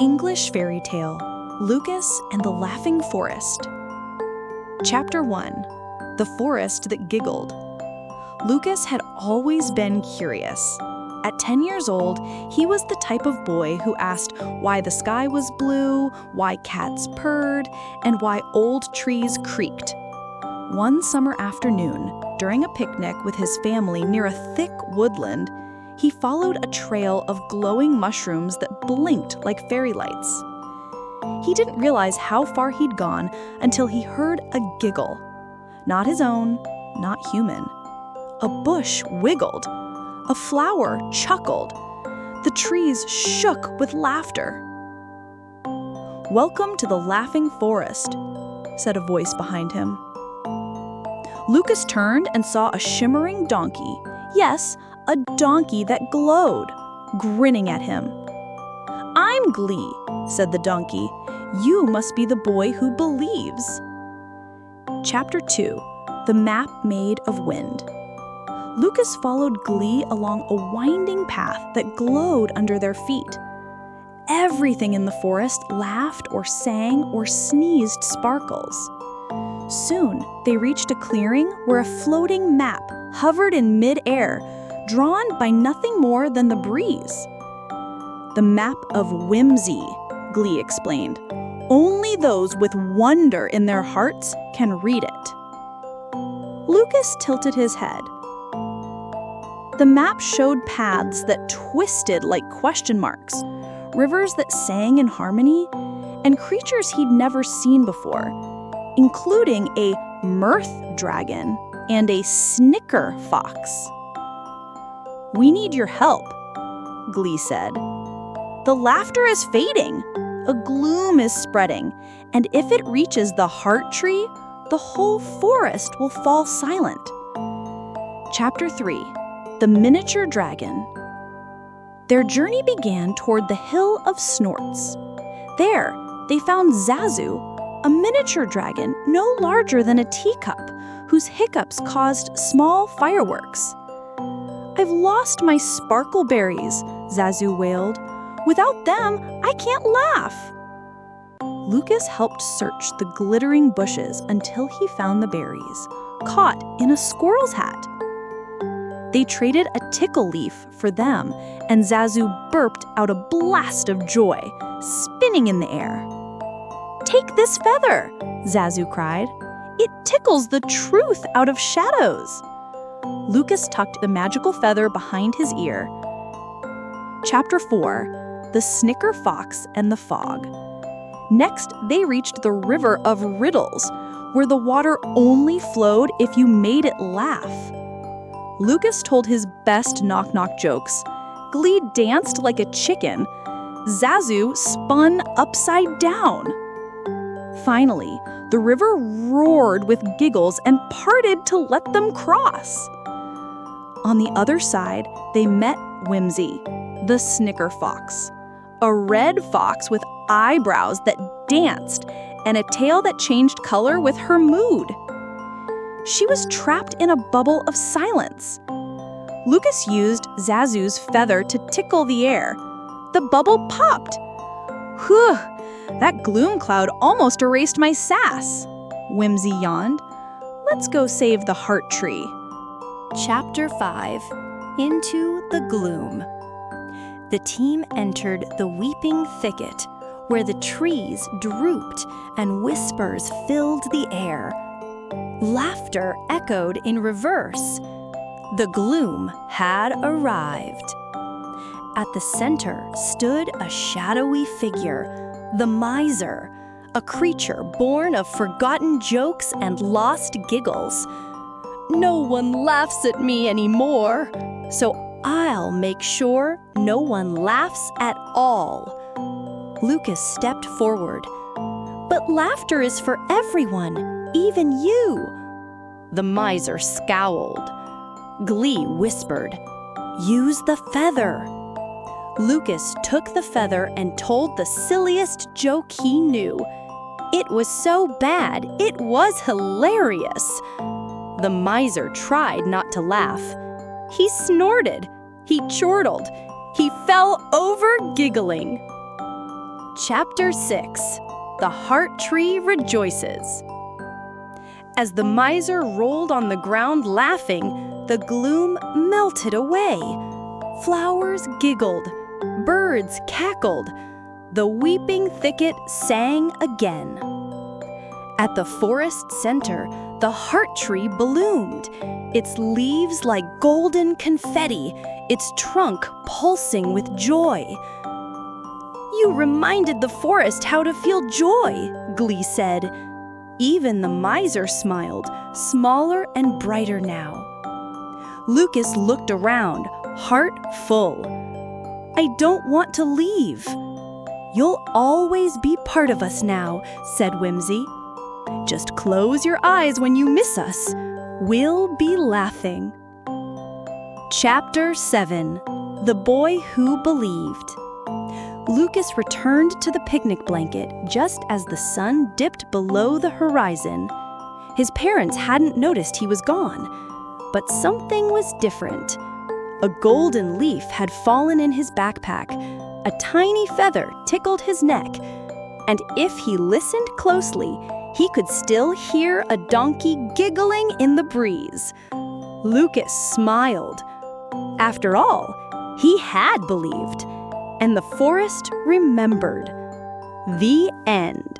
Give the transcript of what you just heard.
English Fairy Tale, Lucas and the Laughing Forest. Chapter 1. The Forest That Giggled. Lucas had always been curious. At 10 years old, he was the type of boy who asked why the sky was blue, why cats purred, and why old trees creaked. One summer afternoon, during a picnic with his family near a thick woodland, he followed a trail of glowing mushrooms that blinked like fairy lights. He didn't realize how far he'd gone until he heard a giggle. Not his own, not human. A bush wiggled. A flower chuckled. The trees shook with laughter. "Welcome to the Laughing Forest," said a voice behind him. Lucas turned and saw a shimmering donkey. Yes, a donkey that glowed, grinning at him. "I'm Glee," said the donkey. "You must be the boy who believes." Chapter 2. The Map Made of Wind. Lucas followed Glee along a winding path that glowed under their feet. Everything in the forest laughed or sang or sneezed sparkles. Soon, they reached a clearing where a floating map hovered in mid-air, drawn by nothing more than the breeze. "The map of whimsy," Glee explained. "Only those with wonder in their hearts can read it." Lucas tilted his head. The map showed paths that twisted like question marks, rivers that sang in harmony, and creatures he'd never seen before, including a mirth dragon and a snicker fox. "We need your help," Glee said. "The laughter is fading. A gloom is spreading, and if it reaches the heart tree, the whole forest will fall silent." Chapter 3. The Miniature Dragon. Their journey began toward the Hill of Snorts. There, they found Zazu, a miniature dragon no larger than a teacup, whose hiccups caused small fireworks. "I've lost my sparkle berries," Zazu wailed. "Without them, I can't laugh." Lucas helped search the glittering bushes until he found the berries, caught in a squirrel's hat. They traded a tickle leaf for them, and Zazu burped out a blast of joy, spinning in the air. "Take this feather," Zazu cried. "It tickles the truth out of shadows." Lucas tucked the magical feather behind his ear. Chapter 4. The Snicker Fox and the Fog. Next, they reached the River of Riddles, where the water only flowed if you made it laugh. Lucas told his best knock-knock jokes. Glee danced like a chicken. Zazu spun upside down. Finally, the river roared with giggles and parted to let them cross. On the other side, they met Whimsy, the Snicker Fox, a red fox with eyebrows that danced and a tail that changed color with her mood. She was trapped in a bubble of silence. Lucas used Zazu's feather to tickle the air. The bubble popped. "Whew, that gloom cloud almost erased my sass," Whimsy yawned. "Let's go save the heart tree." Chapter 5. Into the Gloom. The team entered the weeping thicket, where the trees drooped and whispers filled the air. Laughter echoed in reverse. The gloom had arrived. At the center stood a shadowy figure, the miser, a creature born of forgotten jokes and lost giggles. "No one laughs at me anymore, so I'll make sure no one laughs at all." Lucas stepped forward. "But laughter is for everyone. Even you." The miser scowled. Glee whispered, "Use the feather." Lucas took the feather and told the silliest joke he knew. It was so bad, it was hilarious. The miser tried not to laugh. He snorted. He chortled. He fell over giggling. Chapter 6. The Heart Tree Rejoices. As the miser rolled on the ground laughing, the gloom melted away. Flowers giggled, birds cackled, the weeping thicket sang again. At the forest center, the heart tree bloomed, its leaves like golden confetti, its trunk pulsing with joy. "You reminded the forest how to feel joy," Glee said. Even the miser smiled, smaller and brighter now. Lucas looked around, heart full. "I don't want to leave." "You'll always be part of us now," said Whimsy. "Just close your eyes when you miss us. We'll be laughing." Chapter 7. The Boy Who Believed. Lucas returned to the picnic blanket just as the sun dipped below the horizon. His parents hadn't noticed he was gone, but something was different. A golden leaf had fallen in his backpack, a tiny feather tickled his neck, and if he listened closely, he could still hear a donkey giggling in the breeze. Lucas smiled. After all, he had believed, and the forest remembered. The end.